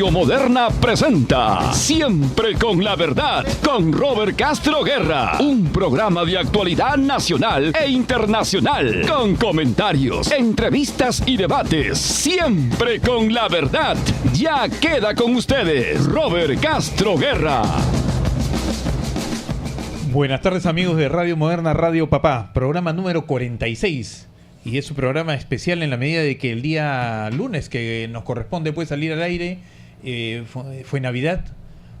Radio Moderna presenta Siempre con la Verdad con Robert Castro Guerra, un programa de actualidad nacional e internacional con comentarios, entrevistas y debates. Siempre con la Verdad. Ya queda con ustedes Robert Castro Guerra. Buenas tardes, amigos de Radio Moderna, Radio Papá, programa número 46. Y es un programa especial en la medida de que el día lunes que nos corresponde pues salir al aire fue Navidad,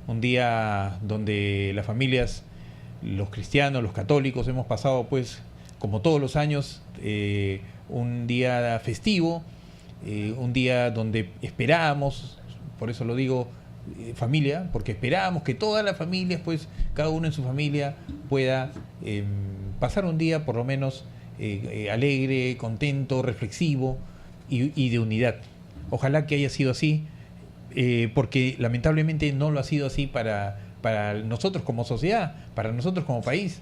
un día donde las familias, los cristianos, los católicos hemos pasado pues como todos los años un día festivo, un día donde esperábamos, por eso lo digo familia, porque esperábamos que todas las familias pues cada uno en su familia pueda pasar un día por lo menos alegre, contento, reflexivo y de unidad. Ojalá que haya sido así, porque lamentablemente no lo ha sido así para nosotros como sociedad, para nosotros como país.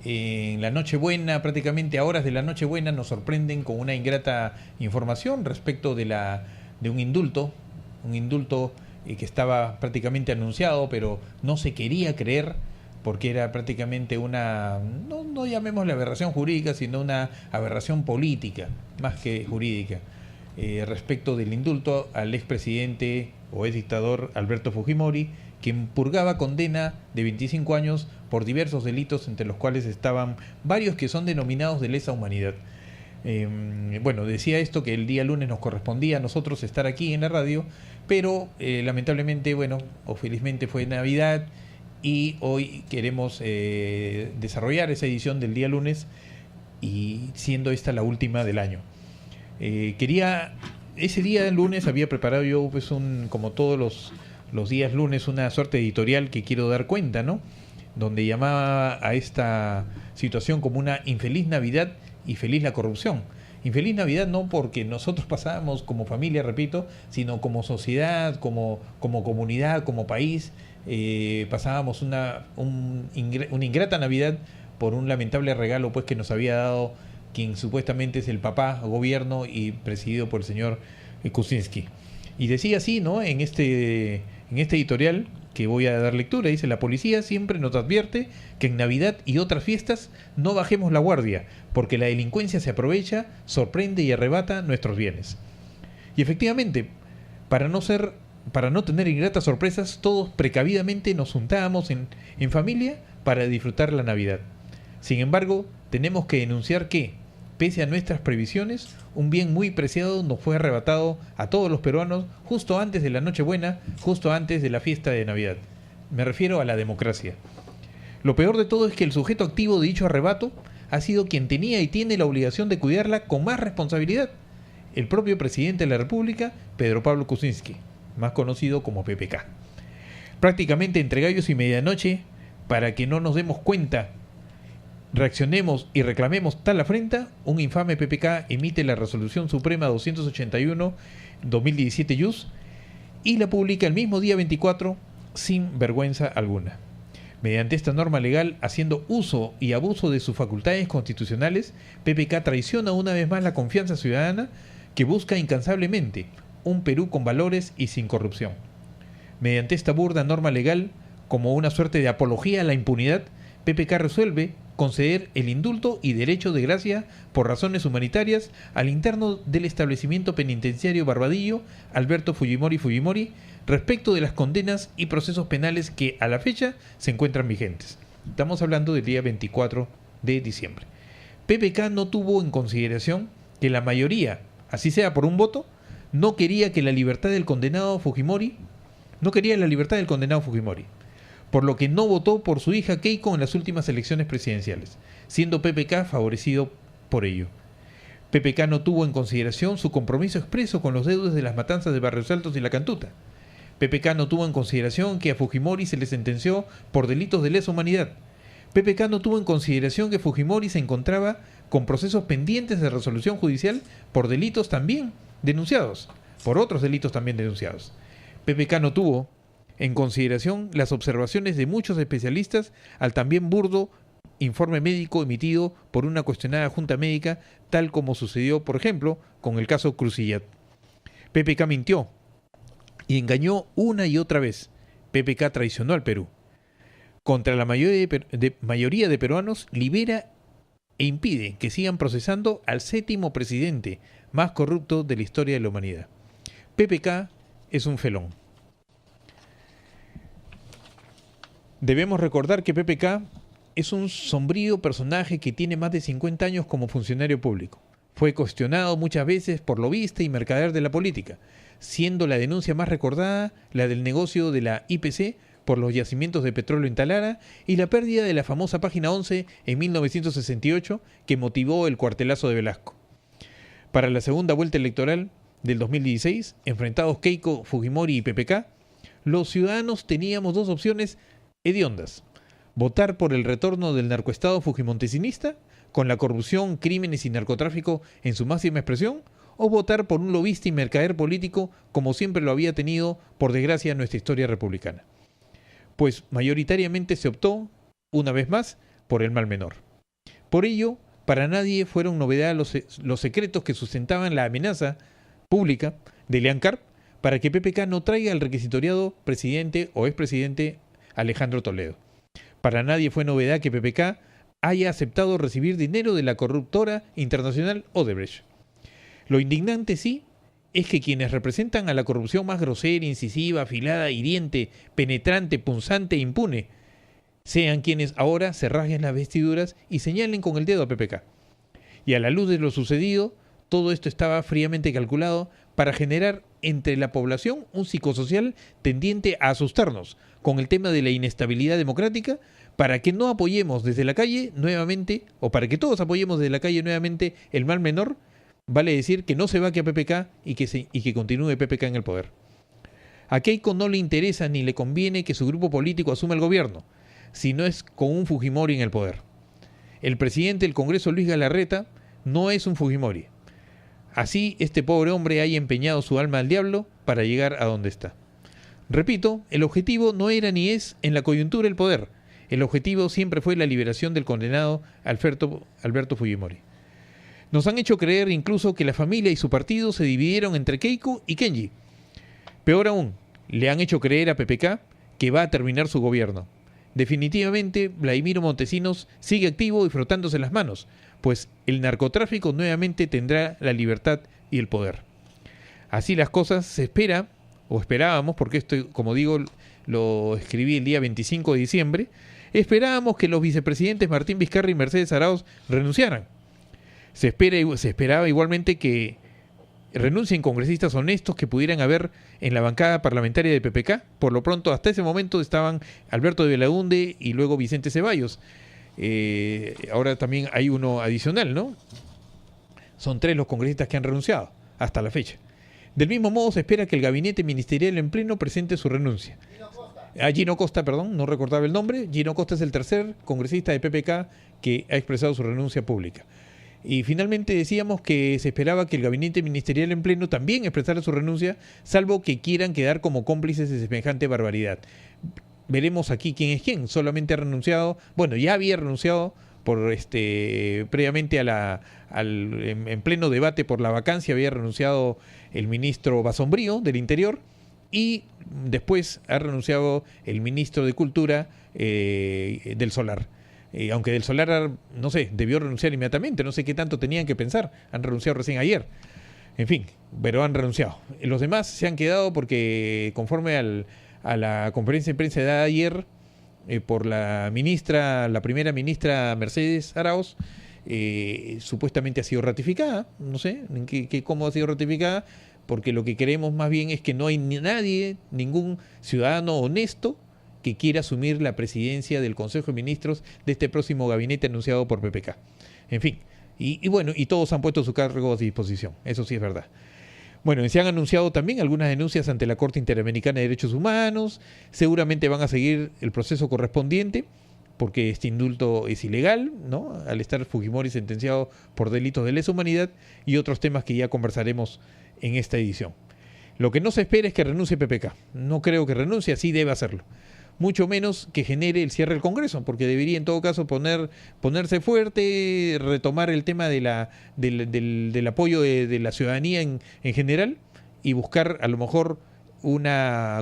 En la Nochebuena, prácticamente a horas de la Nochebuena, nos sorprenden con una ingrata información respecto de un indulto que estaba prácticamente anunciado, pero no se quería creer, porque era prácticamente una, no llamémosle aberración jurídica, sino una aberración política, más que jurídica, respecto del indulto al expresidente o ex dictador Alberto Fujimori, quien purgaba condena de 25 años por diversos delitos, entre los cuales estaban varios que son denominados de lesa humanidad. Bueno, decía esto que el día lunes nos correspondía a nosotros estar aquí en la radio, pero lamentablemente, bueno, o felizmente fue Navidad, y hoy queremos desarrollar esa edición del día lunes, y siendo esta la última del año. Ese día lunes había preparado yo, pues como todos los días lunes, una suerte editorial que quiero dar cuenta, ¿no? Donde llamaba a esta situación como una infeliz Navidad y feliz la corrupción. Infeliz Navidad no porque nosotros pasábamos como familia, repito, sino como sociedad, como comunidad, como país. Pasábamos una ingrata Navidad por un lamentable regalo pues que nos había dado quien supuestamente es el papá gobierno y presidido por el señor Kuczynski. Y decía así, ¿no? En este editorial que voy a dar lectura, dice: la policía siempre nos advierte que en Navidad y otras fiestas no bajemos la guardia, porque la delincuencia se aprovecha, sorprende y arrebata nuestros bienes. Y efectivamente, para no tener ingratas sorpresas, todos precavidamente nos juntábamos en familia para disfrutar la Navidad. Sin embargo, tenemos que denunciar que, pese a nuestras previsiones, un bien muy preciado nos fue arrebatado a todos los peruanos justo antes de la Nochebuena, justo antes de la fiesta de Navidad. Me refiero a la democracia. Lo peor de todo es que el sujeto activo de dicho arrebato ha sido quien tenía y tiene la obligación de cuidarla con más responsabilidad: el propio presidente de la República, Pedro Pablo Kuczynski, más conocido como PPK. Prácticamente entre gallos y medianoche, para que no nos demos cuenta, reaccionemos y reclamemos tal afrenta, un infame PPK emite la Resolución Suprema 281/2017 JUS y la publica el mismo día 24 sin vergüenza alguna. Mediante esta norma legal, haciendo uso y abuso de sus facultades constitucionales, PPK traiciona una vez más la confianza ciudadana que busca incansablemente un Perú con valores y sin corrupción. Mediante esta burda norma legal, como una suerte de apología a la impunidad, PPK resuelve conceder el indulto y derecho de gracia por razones humanitarias al interno del establecimiento penitenciario Barbadillo, Alberto Fujimori, respecto de las condenas y procesos penales que a la fecha se encuentran vigentes. Estamos hablando del día 24 de diciembre. PPK no tuvo en consideración que la mayoría, así sea por un voto, no quería la libertad del condenado Fujimori, por lo que no votó por su hija Keiko en las últimas elecciones presidenciales, siendo PPK favorecido por ello. PPK no tuvo en consideración su compromiso expreso con los deudos de las matanzas de Barrios Altos y La Cantuta. PPK no tuvo en consideración que a Fujimori se le sentenció por delitos de lesa humanidad. PPK no tuvo en consideración que Fujimori se encontraba con procesos pendientes de resolución judicial por delitos también denunciados, por otros delitos también denunciados. PPK no tuvo en consideración las observaciones de muchos especialistas al también burdo informe médico emitido por una cuestionada junta médica, tal como sucedió, por ejemplo, con el caso Crucillat. PPK mintió y engañó una y otra vez. PPK traicionó al Perú. Contra la mayoría de peruanos, libera e impide que sigan procesando al 7º presidente más corrupto de la historia de la humanidad. PPK es un felón. Debemos recordar que PPK es un sombrío personaje que tiene más de 50 años como funcionario público. Fue cuestionado muchas veces por lobista y mercader de la política, siendo la denuncia más recordada la del negocio de la IPC por los yacimientos de petróleo en Talara y la pérdida de la famosa página 11 en 1968 que motivó el cuartelazo de Velasco. Para la segunda vuelta electoral del 2016, enfrentados Keiko Fujimori y PPK, los ciudadanos teníamos dos opciones hediondas: votar por el retorno del narcoestado fujimontesinista, con la corrupción, crímenes y narcotráfico en su máxima expresión, o votar por un lobista y mercader político como siempre lo había tenido, por desgracia, en nuestra historia republicana. Pues mayoritariamente se optó, una vez más, por el mal menor. Por ello, para nadie fueron novedad los secretos que sustentaban la amenaza pública de Leán Carp para que PPK no traiga al requisitoriado presidente o expresidente Alejandro Toledo. Para nadie fue novedad que PPK haya aceptado recibir dinero de la corruptora internacional Odebrecht. Lo indignante, sí, es que quienes representan a la corrupción más grosera, incisiva, afilada, hiriente, penetrante, punzante e impune, sean quienes ahora se rasguen las vestiduras y señalen con el dedo a PPK. Y a la luz de lo sucedido, todo esto estaba fríamente calculado para generar entre la población un psicosocial tendiente a asustarnos con el tema de la inestabilidad democrática, para que no apoyemos desde la calle nuevamente, o para que todos apoyemos desde la calle nuevamente el mal menor. Vale decir que no se vaque a PPK y que continúe PPK en el poder. A Keiko no le interesa ni le conviene que su grupo político asuma el gobierno, si no es con un Fujimori en el poder. El presidente del Congreso, Luis Galarreta, no es un Fujimori. Así este pobre hombre haya empeñado su alma al diablo para llegar a donde está. Repito, el objetivo no era ni es en la coyuntura el poder. El objetivo siempre fue la liberación del condenado Alberto Fujimori. Nos han hecho creer incluso que la familia y su partido se dividieron entre Keiko y Kenji. Peor aún, le han hecho creer a PPK que va a terminar su gobierno. Definitivamente, Vladimiro Montesinos sigue activo y frotándose las manos, pues el narcotráfico nuevamente tendrá la libertad y el poder. Así las cosas, se espera, o esperábamos, porque esto, como digo, lo escribí el día 25 de diciembre, esperábamos que los vicepresidentes Martín Vizcarra y Mercedes Arauz renunciaran. Se esperaba igualmente que renuncien congresistas honestos que pudieran haber en la bancada parlamentaria de PPK. Por lo pronto, hasta ese momento estaban Alberto de Belaunde y luego Vicente Ceballos. Ahora también hay uno adicional, ¿no? Son 3 los congresistas que han renunciado hasta la fecha. Del mismo modo, se espera que el gabinete ministerial en pleno presente su renuncia. Gino Costa, perdón, no recordaba el nombre. Gino Costa es el tercer congresista de PPK que ha expresado su renuncia pública. Y finalmente decíamos que se esperaba que el gabinete ministerial en pleno también expresara su renuncia, salvo que quieran quedar como cómplices de semejante barbaridad. Veremos aquí quién es quién. Solamente ha renunciado, bueno, ya había renunciado previamente en pleno debate por la vacancia, había renunciado el ministro Basombrío del Interior, y después ha renunciado el ministro de Cultura del Solar. Aunque del Solar, no sé, debió renunciar inmediatamente, no sé qué tanto tenían que pensar, han renunciado recién ayer. En fin, pero han renunciado. Los demás se han quedado porque conforme a la conferencia de prensa de ayer por la primera ministra Mercedes Arauz, supuestamente ha sido ratificada, no sé cómo ha sido ratificada, porque lo que queremos más bien es que no hay nadie, ningún ciudadano honesto que quiera asumir la presidencia del Consejo de Ministros de este próximo gabinete anunciado por PPK. En fin, y todos han puesto su cargo a disposición, eso sí es verdad. Bueno, se han anunciado también algunas denuncias ante la Corte Interamericana de Derechos Humanos, seguramente van a seguir el proceso correspondiente, porque este indulto es ilegal, ¿no?, al estar Fujimori sentenciado por delitos de lesa humanidad y otros temas que ya conversaremos en esta edición. Lo que no se espera es que renuncie PPK. No creo que renuncie, así debe hacerlo. Mucho menos que genere el cierre del Congreso, porque debería en todo caso ponerse fuerte, retomar el tema del apoyo de la ciudadanía en general y buscar a lo mejor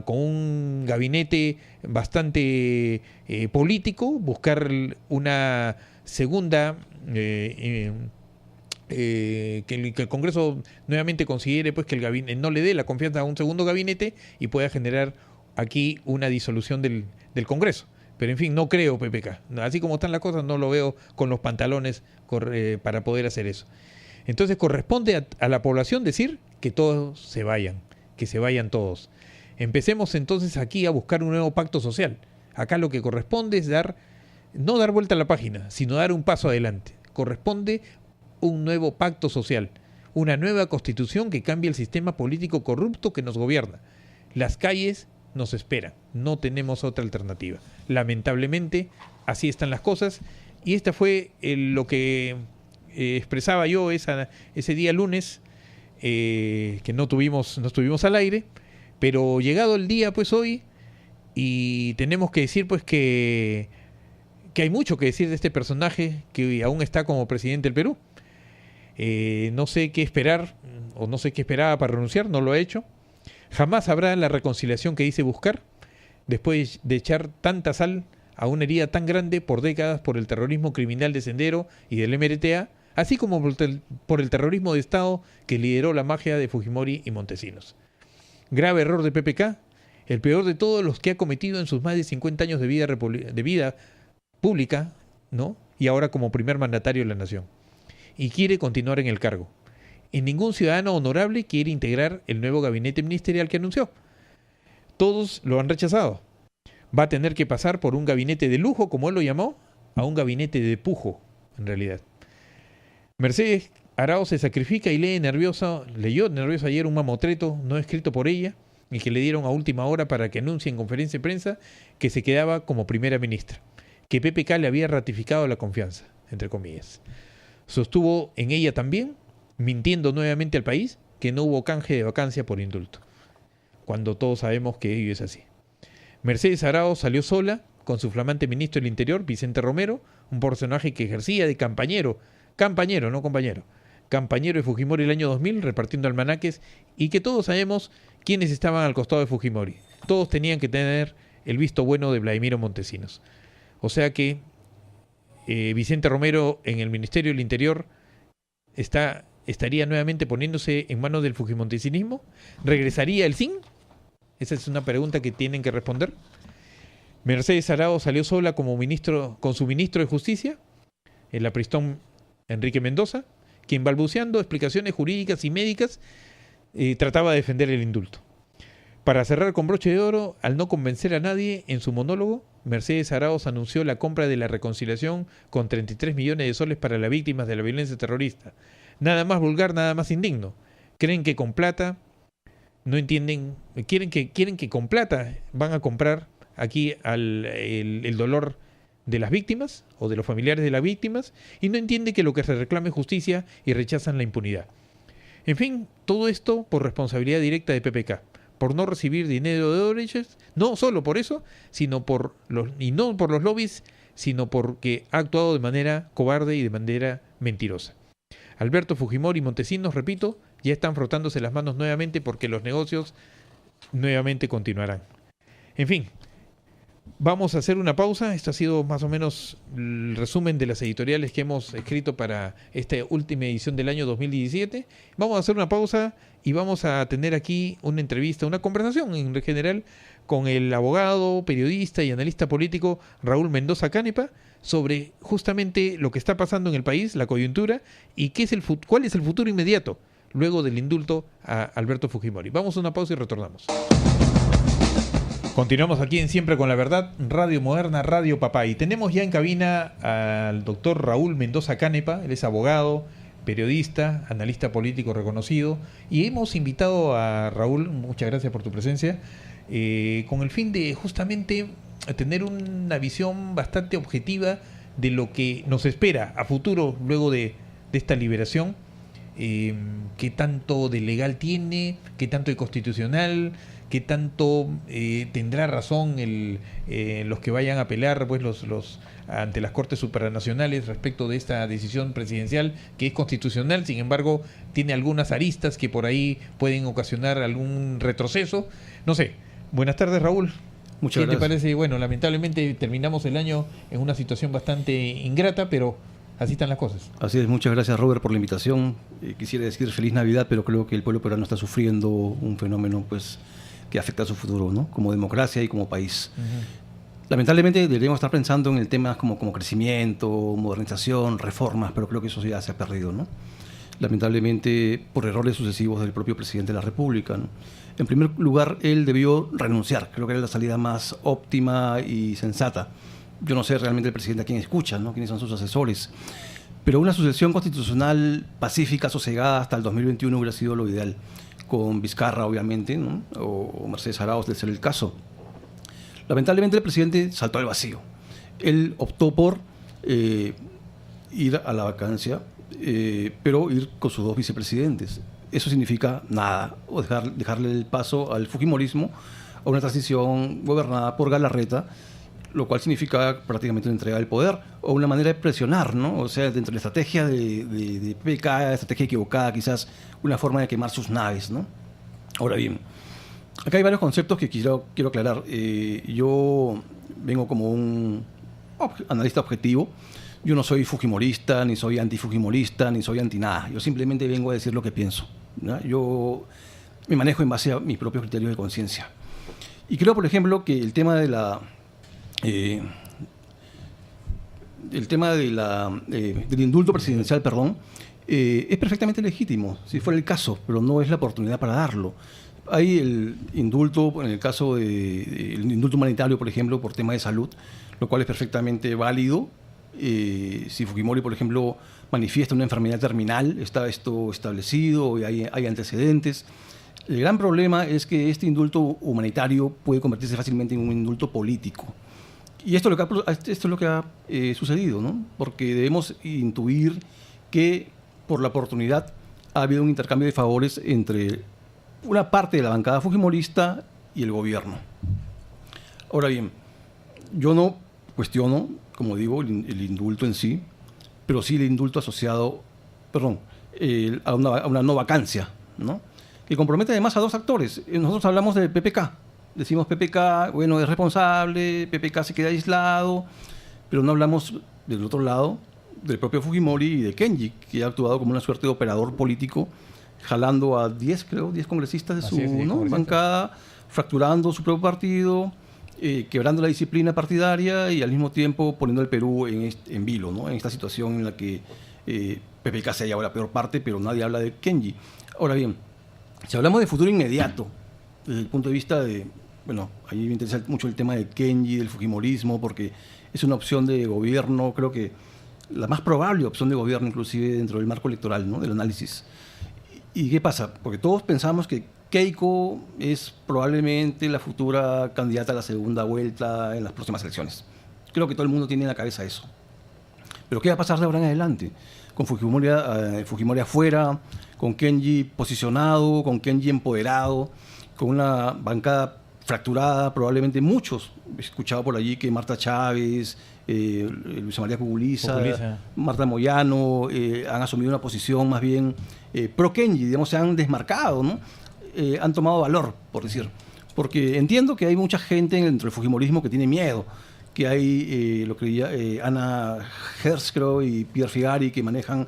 con un gabinete bastante político, buscar una segunda, que el Congreso nuevamente considere pues que el gabinete no le dé la confianza a un segundo gabinete y pueda generar aquí una disolución del Congreso. Pero en fin, no creo, PPK. Así como están las cosas, no lo veo con los pantalones para poder hacer eso. Entonces corresponde a la población decir que todos se vayan, que se vayan todos. Empecemos entonces aquí a buscar un nuevo pacto social. Acá lo que corresponde es no dar vuelta a la página, sino dar un paso adelante. Corresponde un nuevo pacto social, una nueva constitución que cambie el sistema político corrupto que nos gobierna. Las calles nos esperan, no tenemos otra alternativa. Lamentablemente, así están las cosas, y esta fue lo que expresaba yo ese día lunes, que no estuvimos al aire, pero llegado el día pues hoy, y tenemos que decir pues que hay mucho que decir de este personaje que aún está como presidente del Perú. No sé qué esperar, o no sé qué esperaba para renunciar, no lo ha hecho. Jamás habrá la reconciliación que dice buscar, después de echar tanta sal a una herida tan grande por décadas por el terrorismo criminal de Sendero y del MRTA, así como por el terrorismo de Estado que lideró la magia de Fujimori y Montesinos. Grave error de PPK, el peor de todos los que ha cometido en sus más de 50 años de vida pública, ¿no? Y ahora como primer mandatario de la nación. Y quiere continuar en el cargo. Y ningún ciudadano honorable quiere integrar el nuevo gabinete ministerial que anunció. Todos lo han rechazado. Va a tener que pasar por un gabinete de lujo, como él lo llamó, a un gabinete de pujo, en realidad. Mercedes Arauz se sacrifica y leyó nerviosa ayer un mamotreto no escrito por ella y que le dieron a última hora para que anuncie en conferencia de prensa que se quedaba como primera ministra, que PPK le había ratificado la confianza, entre comillas. Sostuvo en ella también, mintiendo nuevamente al país, que no hubo canje de vacancia por indulto, cuando todos sabemos que ello es así. Mercedes Arauz salió sola con su flamante ministro del Interior, Vicente Romero, un personaje que ejercía de campañero, no compañero, campañero de Fujimori el año 2000, repartiendo almanaques, y que todos sabemos quiénes estaban al costado de Fujimori. Todos tenían que tener el visto bueno de Vladimiro Montesinos. O sea que Vicente Romero en el Ministerio del Interior estaría nuevamente poniéndose en manos del fujimontesinismo. ¿Regresaría el SIN? Esa es una pregunta que tienen que responder. Mercedes Arauz salió sola con su ministro de Justicia, el apristón Enrique Mendoza, quien balbuceando explicaciones jurídicas y médicas trataba de defender el indulto. Para cerrar con broche de oro, al no convencer a nadie en su monólogo, Mercedes Arauz anunció la compra de la reconciliación con 33 millones de soles para las víctimas de la violencia terrorista. Nada más vulgar, nada más indigno. Creen que con plata, no entienden, quieren que con plata van a comprar aquí el dolor de las víctimas o de los familiares de las víctimas, y no entienden que lo que se reclama es justicia y rechazan la impunidad. En fin, todo esto por responsabilidad directa de PPK, por no recibir dinero de Odebrecht, no solo por eso, no por los lobbies, sino porque ha actuado de manera cobarde y de manera mentirosa. Alberto Fujimori y Montesinos, repito, ya están frotándose las manos nuevamente porque los negocios nuevamente continuarán. En fin, vamos a hacer una pausa. Esto ha sido más o menos el resumen de las editoriales que hemos escrito para esta última edición del año 2017. Vamos a hacer una pausa y vamos a tener aquí una entrevista, una conversación en general con el abogado, periodista y analista político Raúl Mendoza Canepa sobre justamente lo que está pasando en el país, la coyuntura y cuál es el futuro inmediato luego del indulto a Alberto Fujimori. Vamos a una pausa y retornamos. Continuamos aquí en Siempre con la Verdad, Radio Moderna, Radio Papá. Y tenemos ya en cabina al doctor Raúl Mendoza Canepa. Él es abogado, periodista, analista político reconocido. Y hemos invitado a Raúl, muchas gracias por tu presencia, con el fin de justamente tener una visión bastante objetiva de lo que nos espera a futuro luego de esta liberación. qué tanto de legal tiene, qué tanto de constitucional, qué tanto tendrá razón los que vayan a apelar pues los ante las Cortes Supranacionales respecto de esta decisión presidencial que es constitucional, sin embargo tiene algunas aristas que por ahí pueden ocasionar algún retroceso. No sé. Buenas tardes, Raúl. Muchas gracias. ¿Qué te parece? Bueno, lamentablemente terminamos el año en una situación bastante ingrata, pero así están las cosas. Así es, muchas gracias, Robert, por la invitación. Quisiera decir feliz Navidad, pero creo que el pueblo peruano está sufriendo un fenómeno pues que afecta a su futuro, ¿no? Como democracia y como país. Lamentablemente deberíamos estar pensando en el tema como crecimiento, modernización, reformas, pero creo que eso ya se ha perdido, ¿no? Lamentablemente por errores sucesivos del propio presidente de la República, ¿no? En primer lugar, él debió renunciar. Creo que era la salida más óptima y sensata. Yo no sé realmente el presidente a quién escucha, ¿no? Quiénes son sus asesores. Pero una sucesión constitucional pacífica, sosegada hasta el 2021 hubiera sido lo ideal. Con Vizcarra, obviamente, ¿no? O Mercedes Arauz, de ser el caso. Lamentablemente el presidente saltó al vacío. Él optó por ir a la vacancia, pero ir con sus dos vicepresidentes. Eso significa nada, o dejarle el paso al fujimorismo, a una transición gobernada por Galarreta, lo cual significa prácticamente una entrega del poder, o una manera de presionar, ¿no? O sea, dentro de la estrategia de PPK, estrategia equivocada, quizás una forma de quemar sus naves, ¿no? Ahora bien, acá hay varios conceptos que quiero aclarar. Yo vengo como un analista objetivo. Yo no soy fujimorista, ni soy antifujimorista, ni soy anti nada. Yo simplemente vengo a decir lo que pienso, ¿no? Yo me manejo en base a mis propios criterios de conciencia. Y creo, por ejemplo, que el tema del indulto presidencial, es perfectamente legítimo, si fuera el caso, pero no es la oportunidad para darlo. Hay el indulto, en el caso del indulto humanitario, por ejemplo, por tema de salud, lo cual es perfectamente válido. Si Fujimori, por ejemplo, manifiesta una enfermedad terminal, está esto establecido y hay antecedentes. El gran problema es que este indulto humanitario puede convertirse fácilmente en un indulto político. Y esto es lo que ha sucedido, ¿no? Porque debemos intuir que por la oportunidad ha habido un intercambio de favores entre una parte de la bancada fujimorista y el gobierno. Ahora bien, yo no cuestiono, como digo, el indulto en sí, pero sí el indulto asociado, a una no vacancia, ¿no? Que compromete además a dos actores. Nosotros hablamos de PPK. Decimos PPK, bueno, es responsable, PPK se queda aislado, pero no hablamos del otro lado, del propio Fujimori y de Kenji, que ha actuado como una suerte de operador político, jalando a 10 congresistas de su bancada, fracturando su propio partido, quebrando la disciplina partidaria y al mismo tiempo poniendo al Perú en vilo, ¿no? En esta situación en la que PPK se ha llevado la peor parte, pero nadie habla de Kenji. Ahora bien, si hablamos de futuro inmediato, desde el punto de vista de, bueno, a mí me interesa mucho el tema de Kenji, del fujimorismo, porque es una opción de gobierno, creo que la más probable opción de gobierno, inclusive dentro del marco electoral, ¿no? Del análisis. ¿Y qué pasa? Porque todos pensamos que Keiko es probablemente la futura candidata a la segunda vuelta en las próximas elecciones. Creo que todo el mundo tiene en la cabeza eso. Pero ¿qué va a pasar de ahora en adelante? Con Fujimori afuera, con Kenji posicionado, con Kenji empoderado, con una bancada fracturada, probablemente muchos. He escuchado por allí que Marta Chávez, Luisa María Pugliese, Marta Moyano han asumido una posición más bien pro-Kenji, digamos, se han desmarcado, ¿no? Han tomado valor, por decir. Porque entiendo que hay mucha gente dentro del fujimorismo que tiene miedo, que hay lo que Ana Herz, creo, y Pierre Figari, que manejan...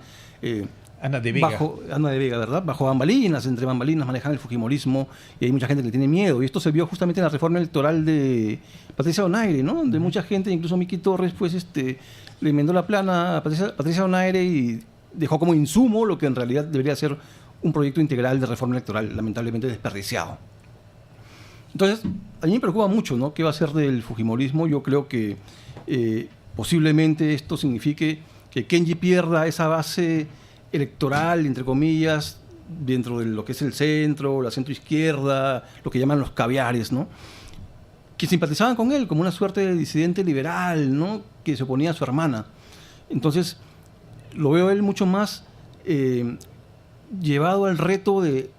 Ana de Vega, ¿verdad? Bajo bambalinas, entre bambalinas manejan el fujimorismo y hay mucha gente que le tiene miedo. Y esto se vio justamente en la reforma electoral de Patricia Donaire, ¿no? Donde mucha gente, incluso Miki Torres, pues le enmendó la plana a Patricia Donaire y dejó como insumo lo que en realidad debería ser un proyecto integral de reforma electoral, lamentablemente desperdiciado. Entonces, a mí me preocupa mucho, ¿no? ¿Qué va a ser del fujimorismo? Yo creo que posiblemente esto signifique que Kenji pierda esa base electoral, entre comillas, dentro de lo que es el centro, la centroizquierda, lo que llaman los caviares, ¿no? Que simpatizaban con él como una suerte de disidente liberal, ¿no? Que se oponía a su hermana. Entonces, lo veo él mucho más llevado al reto de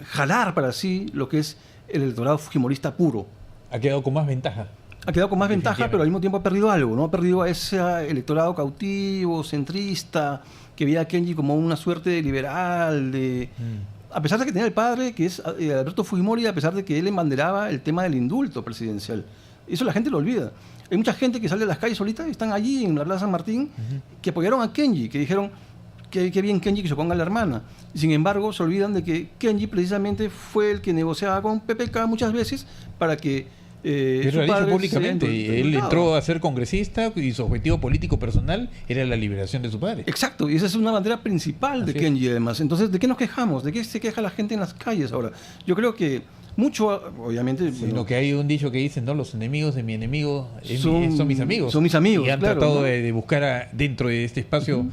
jalar para sí lo que es el electorado fujimorista puro. Ha quedado con más ventaja. Ha quedado con más ventaja, pero al mismo tiempo ha perdido algo, ¿no? Ha perdido a ese electorado cautivo, centrista, que veía a Kenji como una suerte de liberal, a pesar de que tenía el padre, que es Alberto Fujimori, a pesar de que él embanderaba el tema del indulto presidencial. Eso la gente lo olvida. Hay mucha gente que sale a las calles solitas, están allí en la Plaza San Martín, que apoyaron a Kenji, que dijeron que bien Kenji que se ponga a la hermana. Sin embargo, se olvidan de que Kenji precisamente fue el que negociaba con PPK muchas veces para que pero lo ha dicho públicamente. Él entró a ser congresista y su objetivo político personal era la liberación de su padre. Exacto, y esa es una bandera principal de Kenji, además. Entonces, ¿de qué nos quejamos? ¿De qué se queja la gente en las calles ahora? Yo creo que mucho, obviamente... Sino que hay un dicho que dicen, ¿no? Los enemigos de mi enemigo son mis amigos. Son mis amigos, y han claro, tratado ¿no? de buscar dentro de este espacio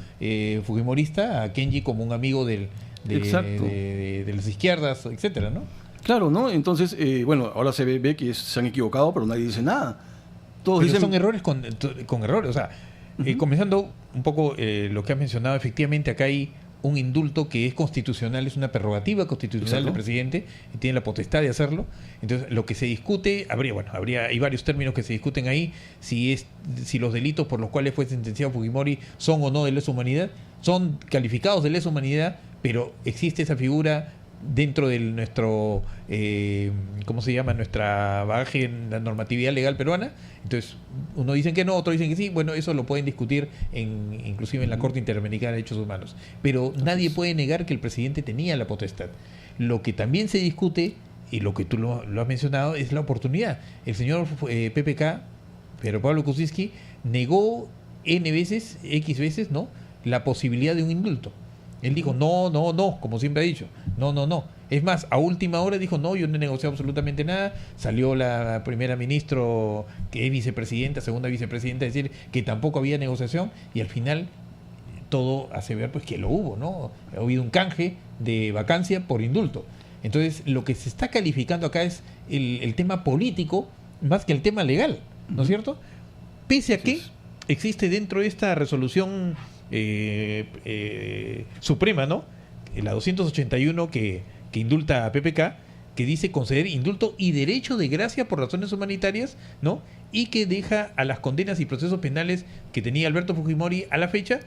fujimorista a Kenji como un amigo de las izquierdas, etcétera, ¿no? Claro, ¿no? Entonces, bueno, ahora se ve que se han equivocado, pero nadie dice nada. Todos pero dicen... son errores con errores. O sea, comenzando un poco lo que has mencionado, efectivamente acá hay un indulto que es constitucional, es una prerrogativa constitucional del presidente y tiene la potestad de hacerlo. Entonces, lo que se discute, hay varios términos que se discuten ahí, si los delitos por los cuales fue sentenciado Fujimori son o no de lesa humanidad, son calificados de lesa humanidad, pero existe esa figura dentro de nuestro, ¿cómo se llama? Nuestra bagaje en la normatividad legal peruana. Entonces, uno dicen que no, otros dicen que sí. Bueno, eso lo pueden discutir inclusive en la Corte Interamericana de Derechos Humanos. Pero nadie puede negar que el presidente tenía la potestad. Lo que también se discute, y lo que tú lo has mencionado, es la oportunidad. El señor PPK, Pedro Pablo Kuczynski, negó X veces, ¿no?, la posibilidad de un indulto. Él dijo, no, como siempre ha dicho, no. Es más, a última hora dijo, no, yo no he negociado absolutamente nada. Salió la primera ministra, que es vicepresidenta, segunda vicepresidenta, a decir que tampoco había negociación, y al final todo hace ver pues que lo hubo, ¿no? Ha habido un canje de vacancia por indulto. Entonces, lo que se está calificando acá es el tema político más que el tema legal, ¿no es cierto? Pese a que existe dentro de esta resolución suprema, ¿no?, la 281 que indulta a PPK, que dice conceder indulto y derecho de gracia por razones humanitarias, ¿no?, y que deja a las condenas y procesos penales que tenía Alberto Fujimori a la fecha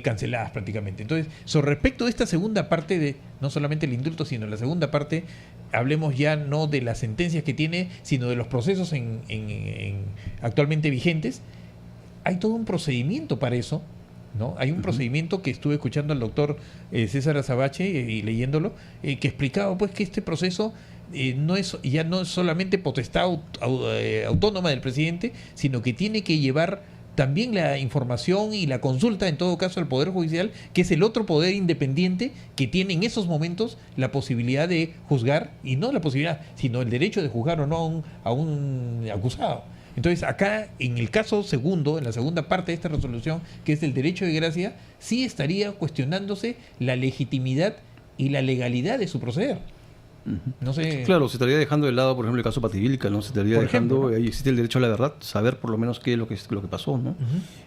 canceladas prácticamente. Entonces, respecto de esta segunda parte de no solamente el indulto, sino la segunda parte, hablemos ya no de las sentencias que tiene, sino de los procesos actualmente vigentes. Hay todo un procedimiento para eso, ¿no? Hay un procedimiento que estuve escuchando al doctor César Azabache y leyéndolo, que explicaba pues que este proceso no es solamente potestad autónoma del presidente, sino que tiene que llevar también la información y la consulta, en todo caso, al Poder Judicial, que es el otro poder independiente que tiene en esos momentos la posibilidad de juzgar, y no la posibilidad, sino el derecho de juzgar o no a un acusado. Entonces, acá, en el caso segundo, en la segunda parte de esta resolución, que es el derecho de gracia, sí estaría cuestionándose la legitimidad y la legalidad de su proceder. No sé. Claro, se estaría dejando de lado, por ejemplo, el caso Pativilca, ¿no? Se estaría dejando, ahí existe el derecho a la verdad, saber por lo menos qué es lo que pasó, ¿no?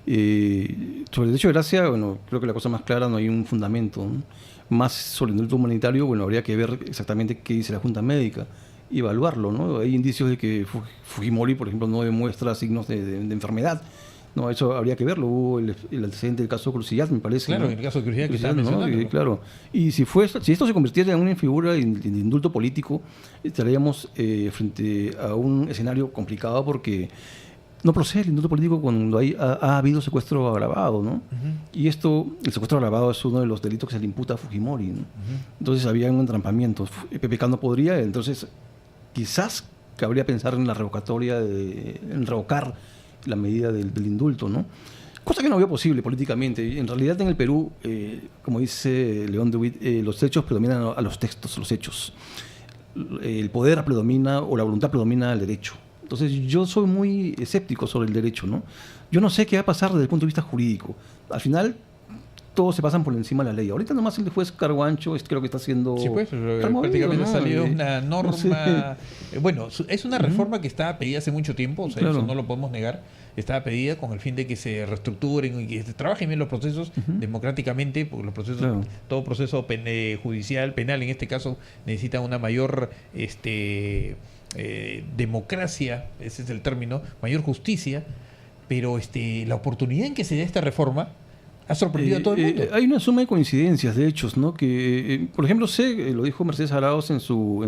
Sobre el derecho de gracia, bueno, creo que la cosa más clara, no hay un fundamento, ¿no? Más sobre el indulto humanitario, bueno, habría que ver exactamente qué dice la Junta Médica y evaluarlo, ¿no? Hay indicios de que Fujimori, por ejemplo, no demuestra signos de enfermedad. No, eso habría que verlo. Hubo el antecedente del caso Crucillat, me parece. Claro, ¿no? en el caso de Crucillat que estaba mencionando. Y, claro. Y si esto se convirtiera en una figura de indulto político, estaríamos frente a un escenario complicado, porque no procede el indulto político cuando ha habido secuestro agravado, ¿no? Y el secuestro agravado es uno de los delitos que se le imputa a Fujimori, ¿no? Entonces había un entrampamiento. PPK no podría, entonces quizás cabría pensar en la revocatoria, en revocar la medida del indulto, ¿no? Cosa que no veo posible políticamente. En realidad, en el Perú, como dice León de Witt, los hechos predominan a los textos, los hechos. El poder predomina, o la voluntad predomina al derecho. Entonces, yo soy muy escéptico sobre el derecho, ¿no? Yo no sé qué va a pasar desde el punto de vista jurídico. Al final, todos se pasan por encima de la ley. Ahorita nomás el juez Carguancho creo que está haciendo... Sí, pues, prácticamente ha salido una norma... No sé. Bueno, es una reforma que está pedida hace mucho tiempo, o sea, claro, eso no lo podemos negar. estaba pedida con el fin de que se reestructuren y que se trabajen bien los procesos democráticamente, porque los procesos, todo proceso judicial, penal en este caso, necesita una mayor democracia, ese es el término, mayor justicia, pero la oportunidad en que se da esta reforma ha sorprendido a todo el mundo. Hay una suma de coincidencias, de hechos, ¿no? Que, por ejemplo, lo dijo Mercedes Arauz en su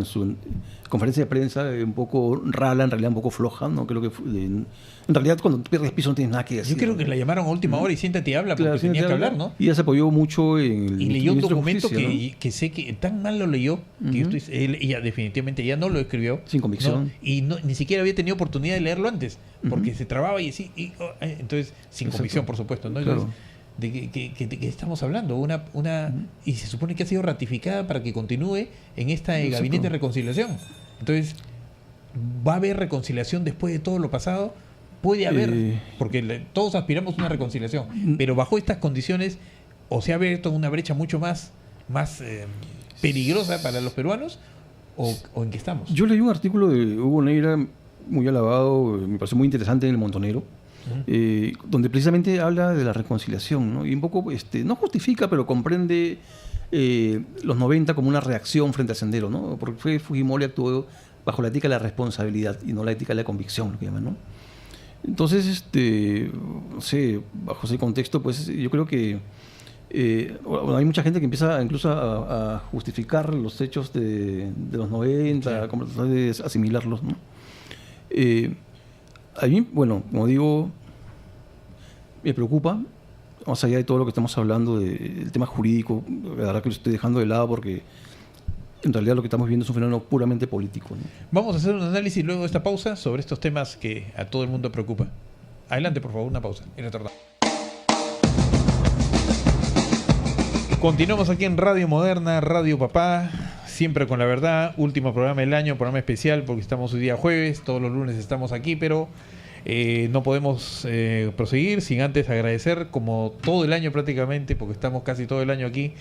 conferencia de prensa, un poco rala, en realidad un poco floja, ¿no? Creo que en realidad cuando pierdes piso no tienes nada que decir. Yo creo que la llamaron a última hora y siéntate y habla, porque tenía que hablar, ¿no? Y ella se apoyó mucho en y leyó un documento justicia, que sé que tan mal lo leyó, que ella definitivamente ya no lo escribió. Sin convicción. ¿No? Y ni siquiera había tenido oportunidad de leerlo antes, porque se trababa y así. Entonces, sin convicción, por supuesto, ¿no? Entonces, ¿de qué estamos hablando? Y se supone que ha sido ratificada para que continúe en este gabinete de reconciliación. Entonces, ¿va a haber reconciliación después de todo lo pasado? Puede haber, porque todos aspiramos a una reconciliación, pero bajo estas condiciones, o se ha abierto una brecha mucho más peligrosa para los peruanos, o en qué estamos. Yo leí un artículo de Hugo Neira, muy alabado, me pareció muy interesante, en El Montonero, donde precisamente habla de la reconciliación, ¿no? Y un poco, no justifica, pero comprende los 90 como una reacción frente al Sendero, ¿no? Porque Fujimori actuó bajo la ética de la responsabilidad y no la ética de la convicción, lo que llaman, ¿no? Entonces, no sé, bajo ese contexto, pues yo creo que hay mucha gente que empieza incluso a justificar los hechos de los 90, como tratar de asimilarlos, ¿no? A mí, bueno, como digo, me preocupa, más allá de todo lo que estamos hablando del tema jurídico, la verdad que lo estoy dejando de lado porque en realidad lo que estamos viendo es un fenómeno puramente político, ¿no? Vamos a hacer un análisis luego de esta pausa sobre estos temas que a todo el mundo preocupa. Adelante, por favor, una pausa y retornamos. Continuamos aquí en Radio Moderna, Radio Papá, siempre con la verdad, último programa del año, programa especial porque estamos hoy día jueves, todos los lunes estamos aquí, pero no podemos proseguir sin antes agradecer, como todo el año prácticamente, porque estamos casi todo el año aquí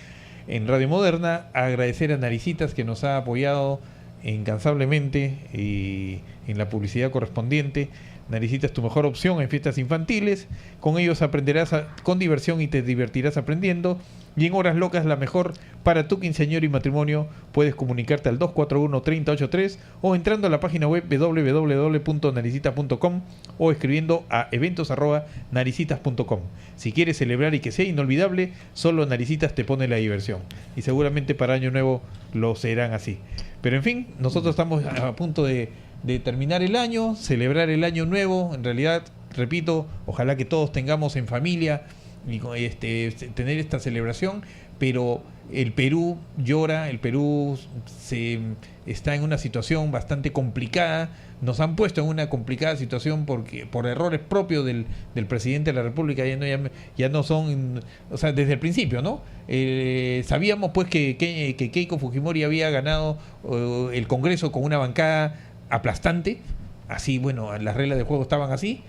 en Radio Moderna, agradecer a Naricitas que nos ha apoyado incansablemente y en la publicidad correspondiente. Naricitas, tu mejor opción en fiestas infantiles. Con ellos aprenderás con diversión y te divertirás aprendiendo. Y en horas locas, la mejor para tu quinceañero y matrimonio. Puedes comunicarte al 241-3083 o entrando a la página web www.naricitas.com o escribiendo a eventos@naricitas.com. Si quieres celebrar y que sea inolvidable, solo Naricitas te pone la diversión. Y seguramente para Año Nuevo lo serán así. Pero en fin, nosotros estamos a punto de terminar el año, celebrar el año nuevo. En realidad, repito, ojalá que todos tengamos en familia y tener esta celebración, pero el Perú llora, el Perú está en una situación bastante complicada. Nos han puesto en una complicada situación porque por errores propios del presidente de la República ya no son, o sea, desde el principio, ¿no? Sabíamos pues que Keiko Fujimori había ganado el Congreso con una bancada aplastante, así, bueno, las reglas del juego estaban así,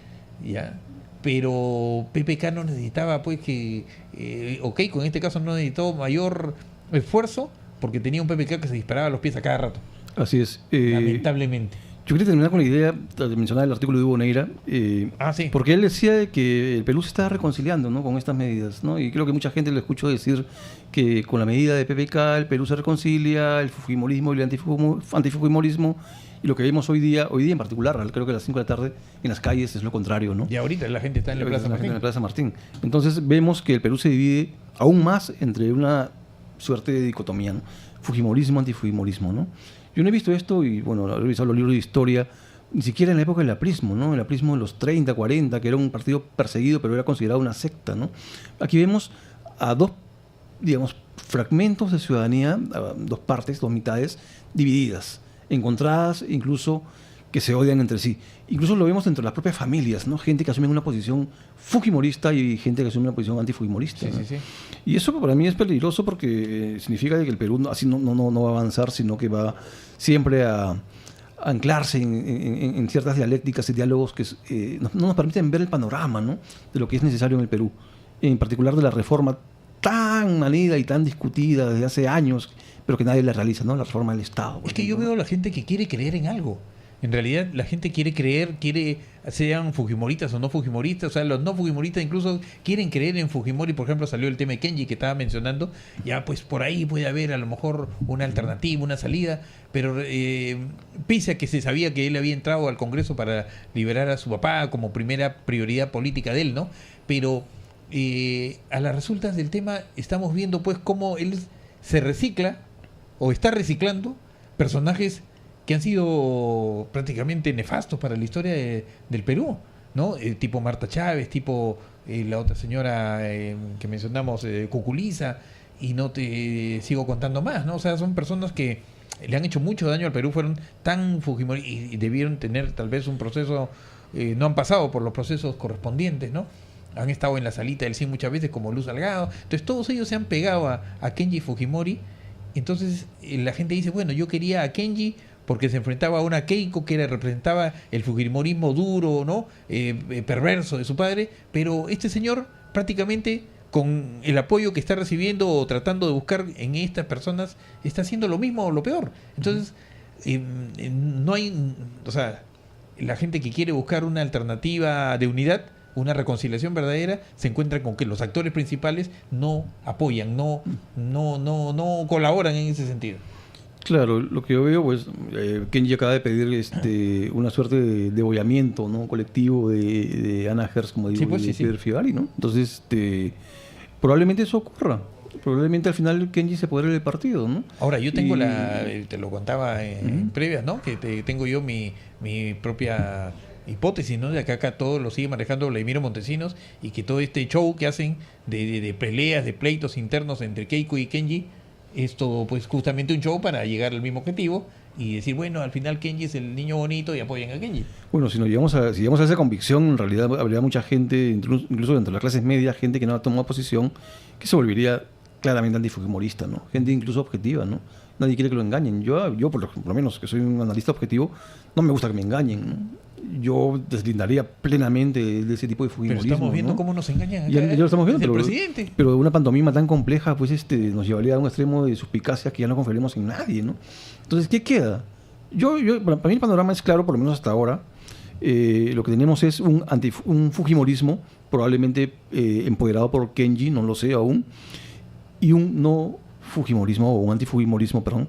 ya, pero PPK no necesitaba pues Keiko en este caso no necesitó mayor esfuerzo porque tenía un PPK que se disparaba a los pies a cada rato. Así es. Lamentablemente. Yo quería terminar con la idea de mencionar el artículo de Hugo Neira, sí. porque él decía de que el Perú se está reconciliando, ¿no?, con estas medidas, ¿no? Y creo que mucha gente le escuchó decir que con la medida de PPK el Perú se reconcilia, el fujimorismo y el antifujimorismo, y lo que vemos hoy día en particular, creo que a las 5 de la tarde en las calles es lo contrario, ¿no? Y ahorita la gente está en la Plaza Martín. En la Plaza Martín. Entonces vemos que el Perú se divide aún más entre una suerte de dicotomía, ¿no? Fujimorismo, antifujimorismo, ¿no? Yo no he visto esto y, bueno, he revisado los libros de historia, ni siquiera en la época del aprismo, ¿no? El aprismo de los 30, 40, que era un partido perseguido, pero era considerado una secta, ¿no? Aquí vemos a dos, digamos, fragmentos de ciudadanía, dos partes, dos mitades, divididas, encontradas, incluso que se odian entre sí. Incluso lo vemos entre las propias familias, ¿no? Gente que asume una posición fujimorista y gente que asume una posición antifujimorista, ¿no? Sí. Y eso para mí es peligroso porque significa que el Perú así no va a avanzar, sino que va siempre a anclarse en ciertas dialécticas y diálogos que no nos permiten ver el panorama, ¿no?, de lo que es necesario en el Perú, en particular de la reforma tan manida y tan discutida desde hace años, pero que nadie la realiza, ¿no?, la reforma del Estado. Es que yo veo a la gente que quiere creer en algo. En realidad la gente quiere creer, sean fujimoristas o no fujimoristas, o sea, los no fujimoristas incluso quieren creer en Fujimori. Por ejemplo, salió el tema de Kenji que estaba mencionando, ya pues por ahí puede haber a lo mejor una alternativa, una salida, pero pese a que se sabía que él había entrado al Congreso para liberar a su papá como primera prioridad política de él, ¿no? Pero a las resultas del tema estamos viendo pues cómo él se recicla o está reciclando personajes que han sido prácticamente nefastos para la historia del Perú, ¿no? Tipo Marta Chávez, tipo la otra señora que mencionamos, Cuculiza, y no te sigo contando más, ¿no? O sea, son personas que le han hecho mucho daño al Perú, fueron tan Fujimori y debieron tener tal vez un proceso, no han pasado por los procesos correspondientes, ¿no? Han estado en la salita del CIN muchas veces como Luz Salgado. Entonces todos ellos se han pegado a Kenji Fujimori. Entonces la gente dice, bueno, yo quería a Kenji porque se enfrentaba a una Keiko que representaba el fujimorismo duro, ¿no? Perverso de su padre, pero este señor prácticamente con el apoyo que está recibiendo o tratando de buscar en estas personas está haciendo lo mismo o lo peor. Entonces no hay, o sea, la gente que quiere buscar una alternativa de unidad, una reconciliación verdadera, se encuentra con que los actores principales no apoyan, no colaboran en ese sentido. Claro, lo que yo veo, pues, Kenji acaba de pedir una suerte de degollamiento, ¿no? Colectivo de Ana Hertz, como digo, pues, de Peter Fibari, ¿no? Entonces, probablemente eso ocurra. Probablemente al final Kenji se podrá ir del partido, ¿no? Ahora, yo tengo te lo contaba en previas, ¿no? Que tengo yo mi propia hipótesis, ¿no? De que acá todo lo sigue manejando Vladimiro Montesinos y que todo este show que hacen de peleas, de pleitos internos entre Keiko y Kenji es todo pues justamente un show para llegar al mismo objetivo y decir, bueno, al final Kenji es el niño bonito y apoyan a Kenji. Bueno, si llegamos a esa convicción, en realidad habría mucha gente, incluso dentro de las clases medias, gente que no ha tomado posición, que se volvería claramente antifujimorista, ¿no? Gente incluso objetiva, ¿no? Nadie quiere que lo engañen. Yo por lo menos, que soy un analista objetivo, no me gusta que me engañen, ¿no? Yo deslindaría plenamente de ese tipo de fujimorismo. Pero estamos viendo, ¿no?, cómo nos engañan. Ya lo estamos viendo. El presidente. Pero una pantomima tan compleja, pues nos llevaría a un extremo de suspicacia que ya no confiaremos en nadie, ¿no? Entonces, ¿qué queda? Para mí el panorama es claro, por lo menos hasta ahora. Lo que tenemos es un fujimorismo, probablemente empoderado por Kenji, no lo sé aún, y un no fujimorismo, o un antifujimorismo, perdón.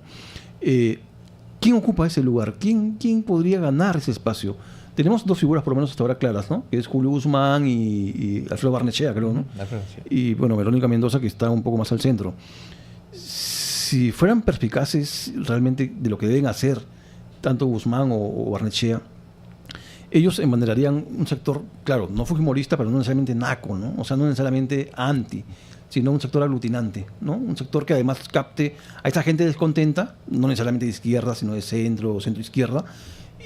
¿Quién ocupa ese lugar? ¿Quién podría ganar ese espacio? Tenemos dos figuras por lo menos hasta ahora claras, ¿no? Que es Julio Guzmán y Alfredo Barnechea, creo, ¿no? Y bueno, Verónica Mendoza, que está un poco más al centro. Si fueran perspicaces realmente de lo que deben hacer tanto Guzmán o Barnechea, ellos embanderarían un sector, claro, no fujimorista, pero no necesariamente naco, ¿no? O sea, no necesariamente anti, sino un sector aglutinante, ¿no? Un sector que además capte a esta gente descontenta, no necesariamente de izquierda, sino de centro o centro-izquierda,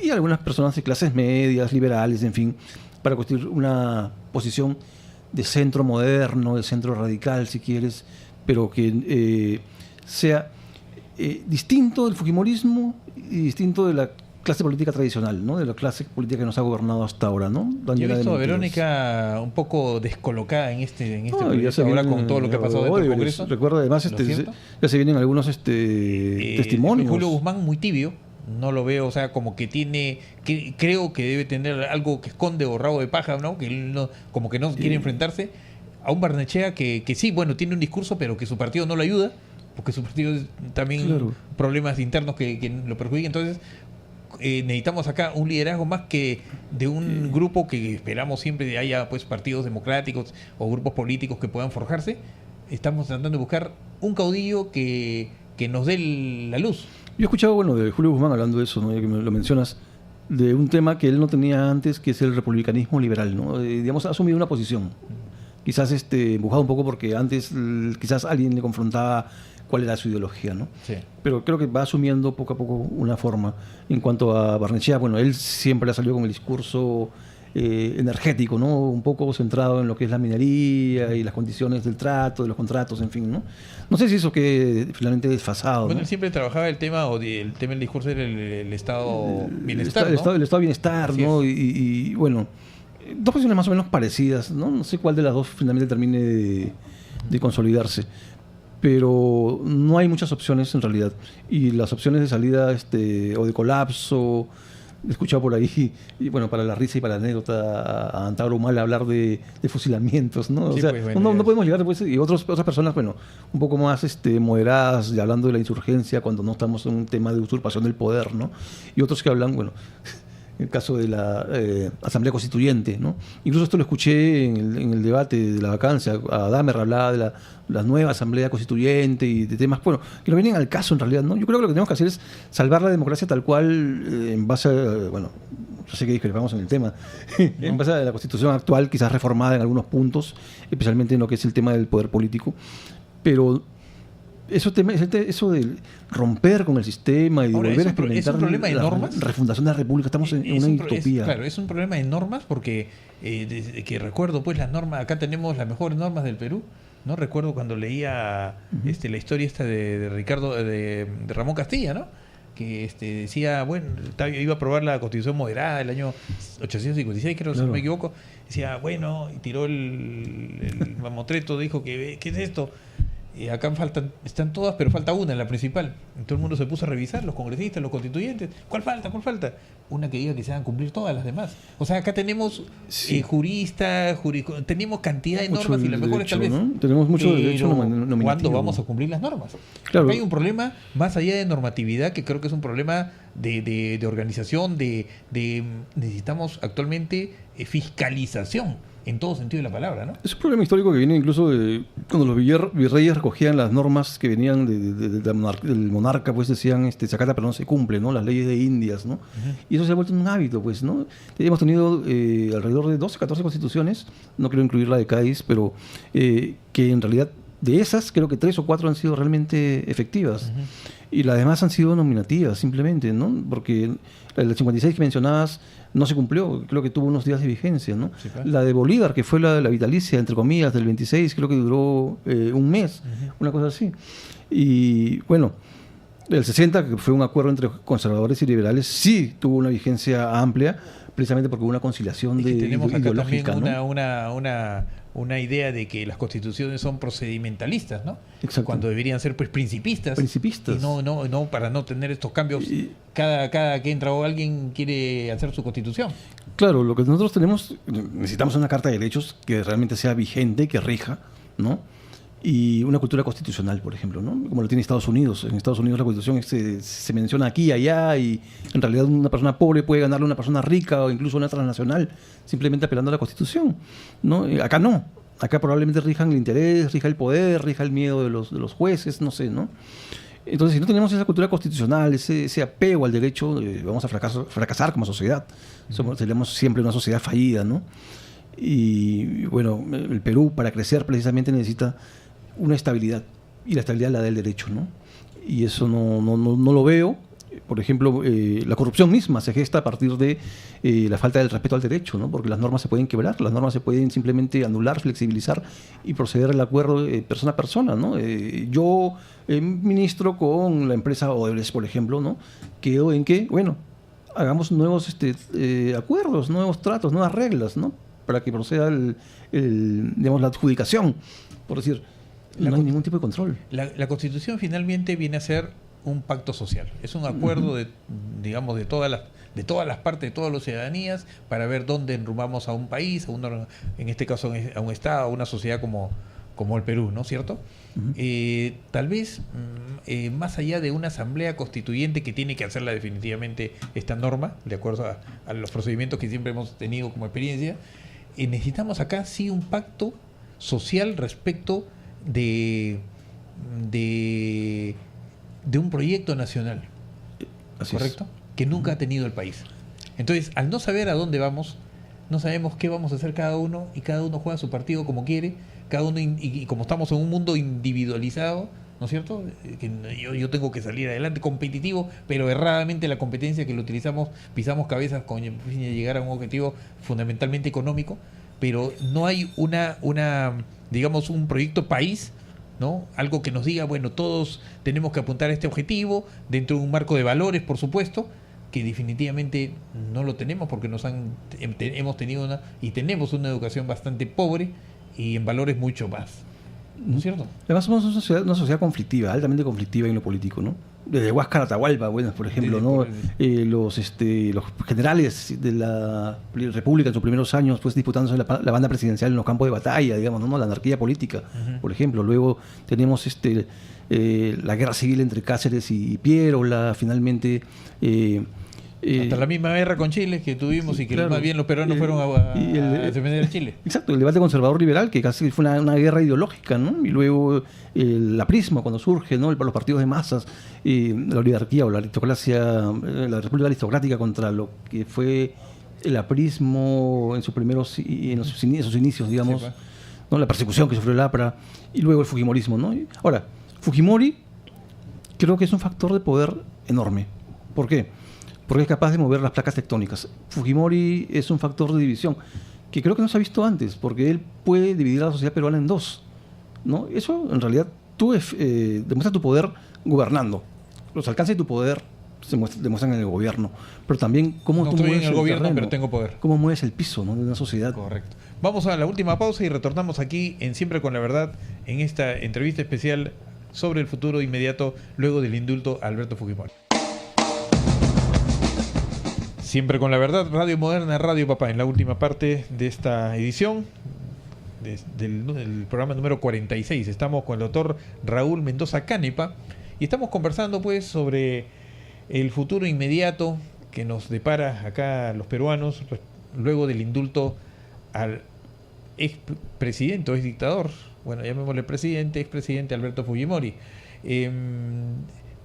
y algunas personas de clases medias, liberales, en fin, para construir una posición de centro moderno, de centro radical, si quieres, pero que sea distinto del fujimorismo y distinto de la clase política tradicional, ¿no? De la clase política que nos ha gobernado hasta ahora, ¿no? Yo he visto a Verónica un poco descolocada en este proyecto ahora con todo lo que ha pasado dentro del Congreso. Recuerdo además, ya se vienen algunos testimonios. Julio Guzmán muy tibio, no lo veo, o sea, como que creo que debe tener algo que esconde o rabo de paja, ¿no? Que él como que no quiere enfrentarse a un Barnechea que sí, bueno, tiene un discurso, pero que su partido no lo ayuda, porque su partido también problemas internos que lo perjudican. Entonces necesitamos acá un liderazgo más que de un grupo que esperamos siempre haya pues partidos democráticos o grupos políticos que puedan forjarse. Estamos tratando de buscar un caudillo que nos dé la luz. Yo he escuchado, bueno, de Julio Guzmán hablando de eso, ¿no? Ya que me lo mencionas, de un tema que él no tenía antes, que es el republicanismo liberal, ¿no? Digamos, ha asumido una posición. Quizás empujado un poco porque antes quizás alguien le confrontaba cuál era su ideología, ¿no? Sí. Pero creo que va asumiendo poco a poco una forma. En cuanto a Barnechea, bueno, él siempre ha salido con el discurso energético, ¿no? Un poco centrado en lo que es la minería y las condiciones del trato, de los contratos, en fin, ¿no? No sé si eso quede finalmente desfasado. Bueno, ¿no? Él siempre trabajaba el tema del discurso del Estado bienestar, el Estado bienestar, así ¿no? Y bueno, dos posiciones más o menos parecidas, ¿no? No sé cuál de las dos finalmente termine de consolidarse. Pero no hay muchas opciones en realidad. Y las opciones de salida o de colapso he escuchado por ahí, y bueno, para la risa y para la anécdota, a Antauro Humala hablar de fusilamientos, ¿no? Sí, o sea, pues, bueno, no podemos llegar, pues, y otras personas, bueno, un poco más moderadas, y hablando de la insurgencia cuando no estamos en un tema de usurpación del poder, ¿no? Y otros que hablan, bueno, el caso de la Asamblea Constituyente, ¿no? Incluso esto lo escuché en el debate de la vacancia. A Damer hablaba de la nueva Asamblea Constituyente y de temas, bueno, que no vienen al caso en realidad, ¿no? Yo creo que lo que tenemos que hacer es salvar la democracia tal cual, en base a, bueno, yo sé que discrepamos en el tema, en base a la Constitución actual, quizás reformada en algunos puntos, especialmente en lo que es el tema del poder político, pero eso de romper con el sistema y de volver a experimentar ¿es un problema de normas? Refundación de la República, estamos en una utopía. Claro, es un problema de normas porque desde que recuerdo pues las normas, acá tenemos las mejores normas del Perú, ¿no? Recuerdo cuando leía la historia esta de Ricardo, de Ramón Castilla, ¿no? Que decía, bueno, iba a aprobar la Constitución moderada del año 856, creo, si no me equivoco. Decía, bueno, y tiró el mamotreto, dijo que, ¿qué es esto? Acá están todas, pero falta una, la principal. Y todo el mundo se puso a revisar, los congresistas, los constituyentes. ¿Cuál falta? Una que diga que se van a cumplir todas las demás. O sea, acá tenemos juristas, tenemos cantidad de normas y las mejores tal vez. ¿No? Tenemos mucho derecho nominativo. ¿Cuándo vamos a cumplir las normas? Claro. Acá hay un problema más allá de normatividad, que creo que es un problema de organización, necesitamos actualmente fiscalización. En todo sentido de la palabra, ¿no? Es un problema histórico que viene incluso de cuando los virreyes recogían las normas que venían del monarca, pues decían, se acata pero no se cumple, ¿no? Las leyes de Indias, ¿no? Y eso se ha vuelto un hábito, pues, ¿no? Hemos tenido alrededor de 12, 14 constituciones, no quiero incluir la de Cádiz, pero que en realidad de esas creo que 3 o 4 han sido realmente efectivas. Y las demás han sido nominativas, simplemente, ¿no? Porque la del 56 que mencionabas no se cumplió, creo que tuvo unos días de vigencia, ¿no? Sí, claro. La de Bolívar, que fue la vitalicia, entre comillas, del 26, creo que duró un mes, una cosa así. Y bueno, el 60, que fue un acuerdo entre conservadores y liberales, sí tuvo una vigencia amplia, precisamente porque hubo una conciliación tenemos acá ideológica, también ¿no? una idea de que las constituciones son procedimentalistas, ¿no? Exacto. Cuando deberían ser pues principistas. Y no para no tener estos cambios. Cada que entra o alguien quiere hacer su constitución. Claro, lo que nosotros necesitamos una carta de derechos que realmente sea vigente, que rija, ¿no? Y una cultura constitucional, por ejemplo, ¿no? Como lo tiene Estados Unidos. En Estados Unidos la constitución se menciona aquí y allá, y en realidad una persona pobre puede ganarle a una persona rica o incluso una transnacional simplemente apelando a la constitución, ¿no? Acá no. Acá probablemente rijan el interés, rija el poder, rija el miedo de los jueces, no sé, ¿no? Entonces, si no tenemos esa cultura constitucional, ese apego al derecho, vamos a fracasar como sociedad. Seríamos siempre una sociedad fallida, ¿no? Y bueno, el Perú para crecer precisamente necesita una estabilidad, y la estabilidad la da el derecho, ¿no? Y eso no lo veo. Por ejemplo, la corrupción misma se gesta a partir de la falta del respeto al derecho, ¿no? Porque las normas se pueden quebrar, las normas se pueden simplemente anular, flexibilizar y proceder al acuerdo persona a persona, ¿no? Yo, ministro con la empresa Odebrecht, por ejemplo, ¿no? Quedo en que, bueno, hagamos nuevos acuerdos, nuevos tratos, nuevas reglas, ¿no? Para que proceda digamos, la adjudicación, por decir. No hay ningún tipo de control. La Constitución finalmente viene a ser un pacto social. Es un acuerdo de todas las partes, de todas las ciudadanías, para ver dónde enrumbamos a un país, en este caso a un Estado, a una sociedad como el Perú, ¿no es cierto? Tal vez, más allá de una asamblea constituyente que tiene que hacerla definitivamente esta norma, de acuerdo a los procedimientos que siempre hemos tenido como experiencia, necesitamos acá sí un pacto social respecto de un proyecto nacional. Así ¿correcto? Que nunca ha tenido el país. Entonces, al no saber a dónde vamos, no sabemos qué vamos a hacer cada uno, y cada uno juega su partido como quiere, cada uno y como estamos en un mundo individualizado, ¿no es cierto? Que yo tengo que salir adelante, competitivo, pero erradamente la competencia que lo utilizamos, pisamos cabezas con el fin de llegar a un objetivo fundamentalmente económico, pero no hay digamos, un proyecto país, ¿no? Algo que nos diga, bueno, todos tenemos que apuntar a este objetivo dentro de un marco de valores, por supuesto, que definitivamente no lo tenemos porque hemos tenido tenemos una educación bastante pobre y en valores mucho más, ¿no es cierto? Además somos una sociedad conflictiva, altamente conflictiva en lo político, ¿no? desde Huáscar a Atahualpa, bueno, por ejemplo, ¿no? Los generales de la República en sus primeros años, pues disputándose la banda presidencial en los campos de batalla, digamos, ¿no? La anarquía política, por ejemplo. Luego tenemos la guerra civil entre Cáceres y Piérola, finalmente. Hasta la misma guerra con Chile que tuvimos y que claro, más bien los peruanos fueron a defender a Chile. Exacto, el debate conservador-liberal, que casi fue una guerra ideológica, ¿no? Y luego el aprismo, cuando surge, ¿no? Los partidos de masas, la oligarquía o la aristocracia, la república aristocrática contra lo que fue el aprismo en sus primeros, en sus inicios, digamos, sí, ¿no? La persecución que sufrió el APRA, y luego el fujimorismo, ¿no? Ahora, Fujimori creo que es un factor de poder enorme. ¿Por qué? Porque es capaz de mover las placas tectónicas. Fujimori es un factor de división que creo que no se ha visto antes, porque él puede dividir a la sociedad peruana en dos, ¿no? Eso, en realidad, tú demuestras tu poder gobernando. Los alcances de tu poder se demuestran en el gobierno, pero también cómo tú mueves el gobierno, terreno, pero tengo poder. Cómo mueves el piso, ¿no? De una sociedad. Correcto. Vamos a la última pausa y retornamos aquí en Siempre con la Verdad, en esta entrevista especial sobre el futuro inmediato luego del indulto a Alberto Fujimori. Siempre con la Verdad, Radio Moderna, Radio Papá, en la última parte de esta edición del programa número 46. Estamos con el doctor Raúl Mendoza Canepa y estamos conversando pues sobre el futuro inmediato que nos depara acá los peruanos luego del indulto al expresidente o exdictador, bueno, llamémosle expresidente Alberto Fujimori.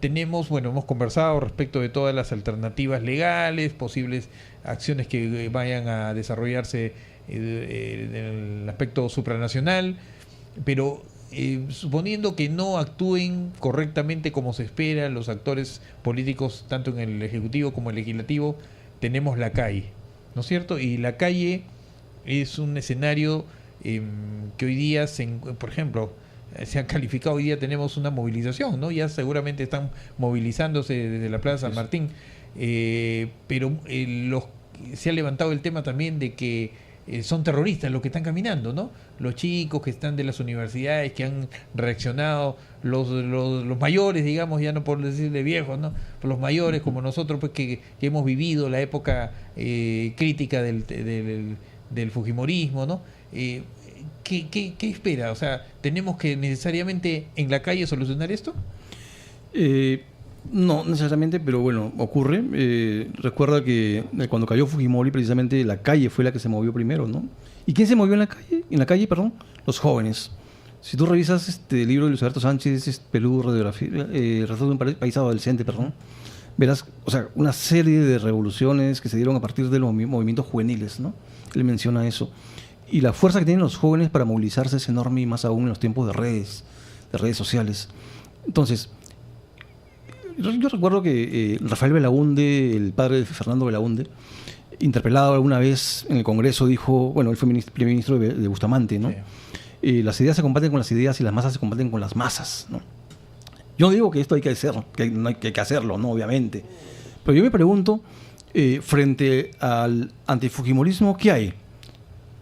Hemos conversado respecto de todas las alternativas legales, posibles acciones que vayan a desarrollarse en el aspecto supranacional, pero suponiendo que no actúen correctamente como se espera los actores políticos, tanto en el Ejecutivo como el Legislativo, tenemos la calle, ¿no es cierto? Y la calle es un escenario que hoy día, por ejemplo, se ha calificado, hoy día tenemos una movilización, ¿no? Ya seguramente están movilizándose desde la Plaza San Martín, pero se ha levantado el tema también de que son terroristas los que están caminando, ¿no? Los chicos que están de las universidades, que han reaccionado, los mayores, digamos, ya no por decirle viejos, ¿no? Los mayores como nosotros, pues que hemos vivido la época crítica del fujimorismo, ¿no? ¿Qué espera? O sea, ¿tenemos que necesariamente en la calle solucionar esto? No necesariamente, pero bueno, ocurre. Recuerda que cuando cayó Fujimori, precisamente la calle fue la que se movió primero, ¿no? ¿Y quién se movió en la calle? Los jóvenes. Si tú revisas el libro de Luis Alberto Sánchez, Perú, Radiografía, Retrato de un país adolescente, verás, o sea, una serie de revoluciones que se dieron a partir de los movimientos juveniles, ¿no? Él menciona eso. Y la fuerza que tienen los jóvenes para movilizarse es enorme, y más aún en los tiempos de redes sociales. Entonces, yo recuerdo que Rafael Belaunde, el padre de Fernando Belaunde, interpelado alguna vez en el Congreso, dijo, bueno, él fue primer ministro de Bustamante, ¿no? Sí. Las ideas se combaten con las ideas y las masas se combaten con las masas, ¿no? Yo digo que esto hay que hacerlo, que hay que hacerlo, ¿no? Obviamente. Pero yo me pregunto, frente al antifujimorismo, ¿qué hay?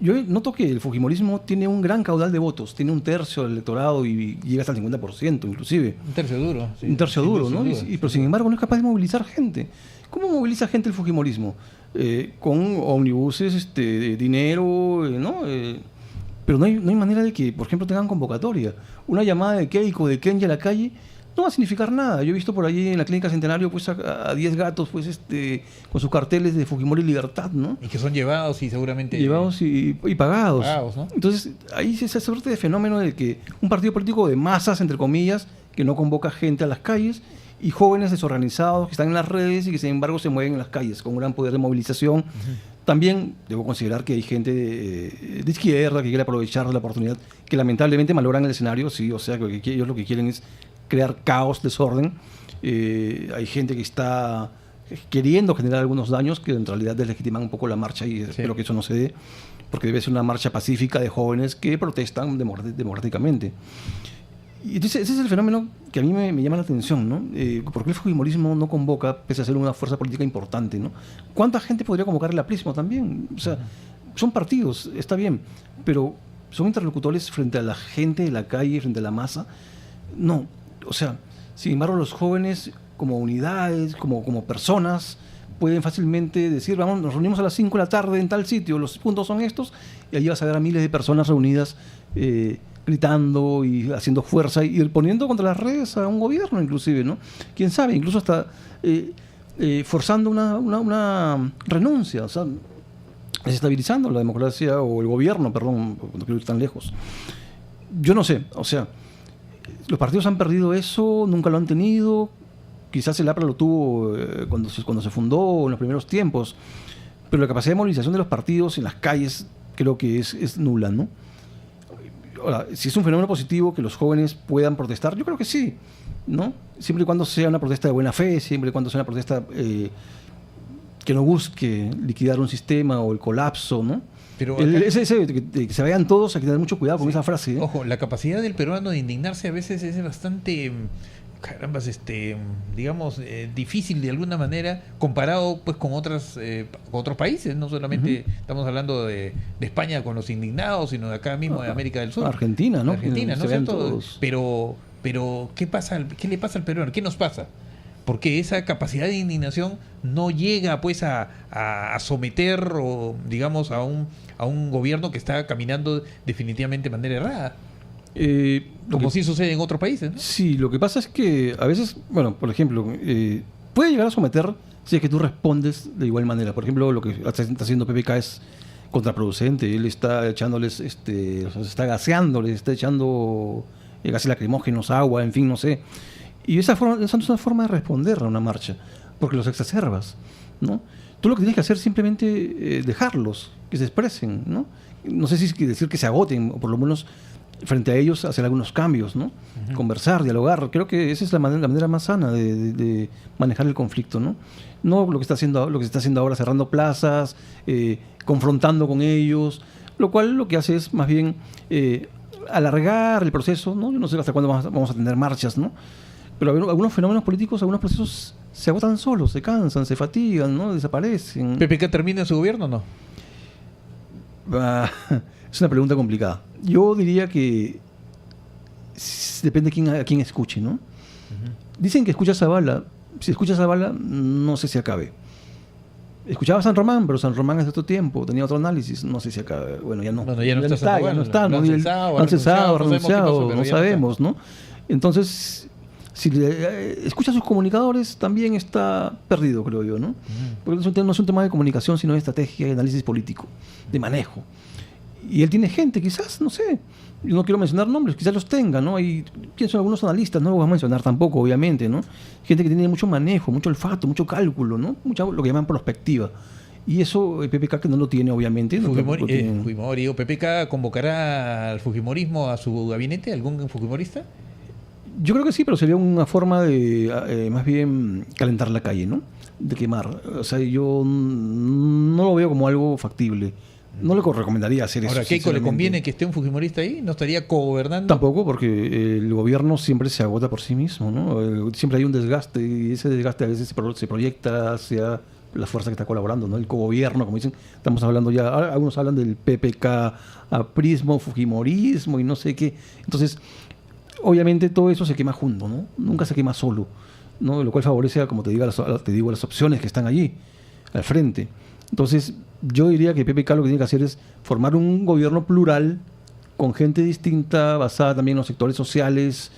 Yo noto que el fujimorismo tiene un gran caudal de votos, tiene un tercio del electorado y llega hasta el 50% inclusive. Un tercio duro. Sí, un tercio duro, ¿no? Pero sin embargo no es capaz de movilizar gente. ¿Cómo moviliza gente el fujimorismo? Con ómnibuses, dinero, ¿no? Pero no hay manera de que, por ejemplo, tengan convocatoria. Una llamada de Keiko, de Kenya a la calle, no va a significar nada. Yo he visto por ahí en la Clínica Centenario pues a 10 gatos pues con sus carteles de Fujimori Libertad, ¿no? Y que son llevados y seguramente... Llevados y pagados. Pagados, ¿no? Entonces, ahí se hace esa suerte de fenómeno de que un partido político de masas, entre comillas, que no convoca gente a las calles, y jóvenes desorganizados que están en las redes y que sin embargo se mueven en las calles con un gran poder de movilización. También debo considerar que hay gente de izquierda que quiere aprovechar la oportunidad, que lamentablemente malogran el escenario, sí, o sea, que ellos lo que quieren es crear caos, desorden. Hay gente que está queriendo generar algunos daños que en realidad deslegitiman un poco la marcha, y espero que eso no se dé, porque debe ser una marcha pacífica de jóvenes que protestan democráticamente. Y entonces ese es el fenómeno que a mí me llama la atención, ¿no? ¿Por qué el fujimorismo no convoca, pese a ser una fuerza política importante, ¿no? ¿Cuánta gente podría convocar el aprismo también? O sea, son partidos, está bien, pero son interlocutores frente a la gente de la calle, frente a la masa. No, o sea, sin embargo los jóvenes como unidades, como personas, pueden fácilmente decir, vamos, nos reunimos a las 5 de la tarde en tal sitio, los puntos son estos, y allí vas a ver a miles de personas reunidas gritando y haciendo fuerza y poniendo contra las redes a un gobierno inclusive, ¿no? Quién sabe, incluso hasta forzando una renuncia, o sea, desestabilizando la democracia o el gobierno, perdón, no quiero ir tan lejos. Yo no sé, o sea, los partidos han perdido eso, nunca lo han tenido. Quizás el APRA lo tuvo cuando se fundó, en los primeros tiempos, pero la capacidad de movilización de los partidos en las calles creo que es nula, ¿no? Ahora, si es un fenómeno positivo que los jóvenes puedan protestar, yo creo que sí, ¿no? Siempre y cuando sea una protesta de buena fe, siempre y cuando sea una protesta que no busque liquidar un sistema o el colapso, ¿no? Pero que se vayan todos, hay que tener mucho cuidado con esa frase. Ojo, la capacidad del peruano de indignarse a veces es bastante, carambas, digamos, difícil de alguna manera, comparado pues con otros países. No solamente estamos hablando de España con los indignados, sino de acá mismo de América del Sur. Argentina, ¿no? Argentina, ¿no es cierto? Pero ¿qué le pasa al peruano? ¿Qué nos pasa? Porque esa capacidad de indignación no llega pues a someter o digamos a un gobierno que está caminando definitivamente de manera errada. Como sí sucede en otros países, ¿no? Sí, lo que pasa es que a veces, bueno, por ejemplo, puede llegar a someter si es que tú respondes de igual manera. Por ejemplo, lo que está haciendo PPK es contraproducente. Él está echándoles, está gaseándoles, está echando gases lacrimógenos, agua, en fin, no sé. Y esa no es una forma de responder a una marcha, porque los exacerbas, ¿no? Tú lo que tienes que hacer es simplemente dejarlos, que se expresen, ¿no? No sé si es decir que se agoten, o por lo menos frente a ellos hacer algunos cambios, ¿no? Uh-huh. Conversar, dialogar. Creo que esa es la manera más sana de manejar el conflicto, ¿no? No lo que se está haciendo ahora, cerrando plazas, confrontando con ellos, lo cual lo que hace es más bien alargar el proceso, ¿no? Yo no sé hasta cuándo vamos a tener marchas, ¿no? Pero algunos fenómenos políticos, algunos procesos se agotan solos, se cansan, se fatigan, ¿no? Desaparecen. ¿PPK termina su gobierno o no? Es una pregunta complicada. Yo diría que depende a quién escuche, ¿no? Uh-huh. Dicen que escucha a Zabala. Si escucha a Zabala, no sé si acabe. Escuchaba a San Román, pero San Román es de otro tiempo, tenía otro análisis, no sé si acabe. Bueno, ya no está, ¿no? Han cesado, renunciado, no sabemos, ¿no? Entonces, si escucha a sus comunicadores, también está perdido, creo yo, ¿no? Porque no es un tema de comunicación, sino de estrategia y análisis político, de manejo. Y él tiene gente, quizás, no sé, yo no quiero mencionar nombres, quizás los tenga, ¿no? Y pienso en algunos analistas, no los voy a mencionar tampoco, obviamente, ¿no? Gente que tiene mucho manejo, mucho olfato, mucho cálculo, ¿no? Lo que llaman prospectiva. Y eso PPK que no lo tiene, obviamente. Fujimori, ¿PPK convocará al fujimorismo a su gabinete, algún fujimorista? Yo creo que sí, pero sería una forma de más bien calentar la calle, ¿no? De quemar. O sea, yo no lo veo como algo factible. No le recomendaría hacer eso. Ahora, ¿a Keiko le conviene que esté un fujimorista ahí? ¿No estaría cogobernando? Tampoco, porque el gobierno siempre se agota por sí mismo, ¿no? Siempre hay un desgaste y ese desgaste a veces se proyecta hacia la fuerza que está colaborando, ¿no? El cogobierno, como dicen, estamos hablando ya, algunos hablan del PPK, aprismo, fujimorismo y no sé qué. Entonces, obviamente todo eso se quema junto, ¿no? Nunca se quema solo, ¿no? Lo cual favorece, como te digo, las opciones que están allí, al frente. Entonces, yo diría que PPK lo que tiene que hacer es formar un gobierno plural, con gente distinta, basada también en los sectores sociales.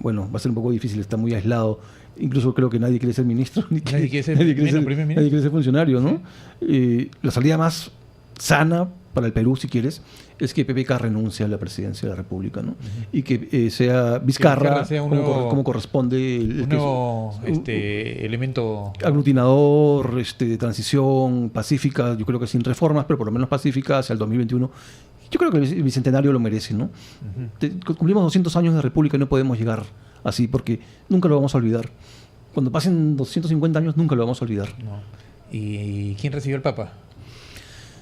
Bueno, va a ser un poco difícil, está muy aislado. Incluso creo que nadie quiere ser ministro, nadie quiere ser funcionario, ¿no? Sí. La salida más sana para el Perú, si quieres, es que PPK renuncie a la presidencia de la República, ¿no? Uh-huh. Y que sea Vizcarra, como corresponde el nuevo elemento aglutinador, de transición pacífica, yo creo que sin reformas, pero por lo menos pacífica hacia el 2021. Yo creo que el bicentenario lo merece, ¿no? Uh-huh. Cumplimos 200 años de República y no podemos llegar así, porque nunca lo vamos a olvidar. Cuando pasen 250 años, nunca lo vamos a olvidar. No. ¿Y quién recibió el Papa?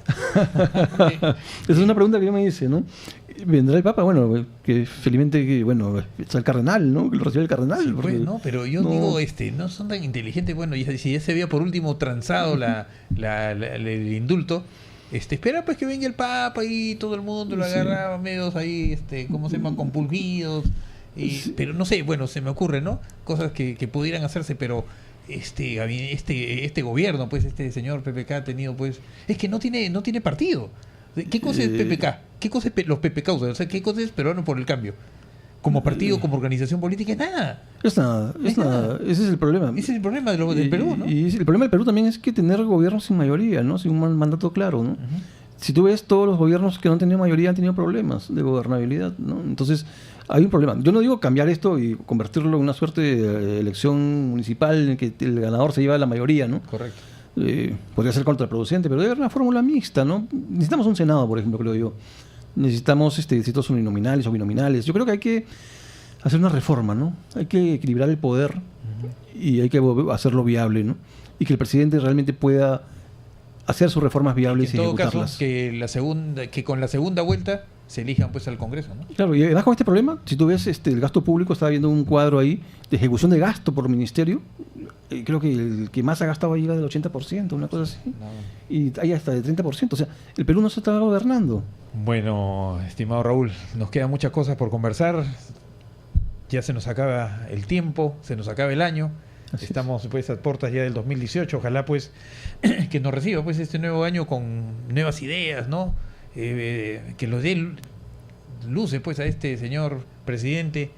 Esa es una pregunta que yo me hice, ¿no? ¿Vendrá el Papa? Bueno, que felizmente está el cardenal, ¿no? Que lo recibe el cardenal. Sí, pues, no, pero yo digo, no son tan inteligentes. Bueno, si ya se había por último transado el indulto, espera pues que venga el Papa y todo el mundo lo agarra medios ahí, ¿cómo se llama? Compulgidos. Pero no sé, bueno, se me ocurre, ¿no? Cosas que pudieran hacerse, pero este gobierno, pues este señor PPK ha tenido, pues, es que no tiene partido. ¿Qué cosa es PPK? ¿Qué cosa es los PPK? O sea, ¿qué cosa es Peruano por el Cambio? Como partido, como organización política, es nada. Es nada. Ese es el problema. Ese es el problema del Perú, ¿no? Y el problema del Perú también es que tener gobiernos sin mayoría, ¿no? Sin un mandato claro, ¿no? Si tú ves, todos los gobiernos que no han tenido mayoría han tenido problemas de gobernabilidad, ¿no? Entonces, hay un problema. Yo no digo cambiar esto y convertirlo en una suerte de elección municipal en que el ganador se lleva la mayoría, ¿no? Correcto. Podría ser contraproducente, pero debe haber una fórmula mixta, ¿no? Necesitamos un Senado, por ejemplo, creo yo. Necesitamos distritos uninominales o binominales. Yo creo que hay que hacer una reforma, ¿no? Hay que equilibrar el poder y hay que hacerlo viable, ¿no? Y que el presidente realmente pueda hacer sus reformas viables y ejecutarlas. En todo caso, que con la segunda vuelta se elijan pues al Congreso, ¿no? Claro, y además con este problema, si tú ves el gasto público, estaba viendo un cuadro ahí de ejecución de gasto por ministerio, creo que el que más ha gastado ahí era del 80%, una cosa así, y hay hasta del 30%, o sea, el Perú no se está gobernando. Bueno, estimado Raúl, nos quedan muchas cosas por conversar, ya se nos acaba el tiempo, se nos acaba el año. Estamos pues a puertas ya del 2018, ojalá pues que nos reciba pues este nuevo año con nuevas ideas, ¿no? Que lo dé luces pues a este señor presidente,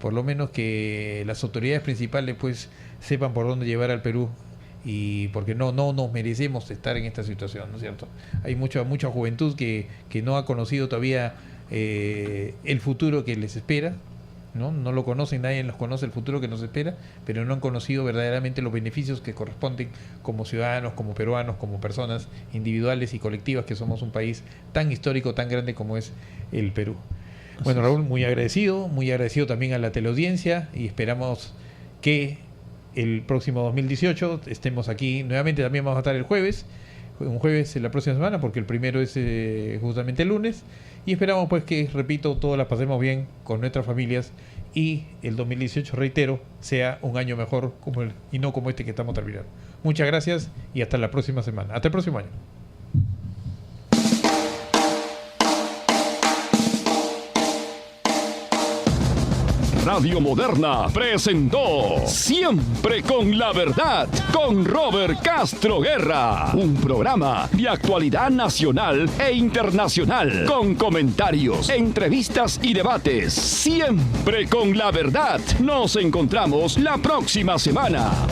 por lo menos que las autoridades principales pues sepan por dónde llevar al Perú, y porque no nos merecemos estar en esta situación, ¿no es cierto? Hay mucha juventud que no ha conocido todavía el futuro que les espera. No lo conocen, nadie los conoce el futuro que nos espera, pero no han conocido verdaderamente los beneficios que corresponden como ciudadanos, como peruanos, como personas individuales y colectivas, que somos un país tan histórico, tan grande como es el Perú. Bueno, Raúl, muy agradecido también a la teleaudiencia, y esperamos que el próximo 2018 estemos aquí nuevamente. También vamos a estar un jueves en la próxima semana, porque el primero es justamente el lunes. Y esperamos pues que, repito, todos la pasemos bien con nuestras familias y el 2018, reitero, sea un año mejor y no como este que estamos terminando. Muchas gracias y hasta la próxima semana. Hasta el próximo año. Radio Moderna presentó Siempre con la Verdad con Robert Castro Guerra, un programa de actualidad nacional e internacional con comentarios, entrevistas y debates. Siempre con la Verdad. Nos encontramos la próxima semana.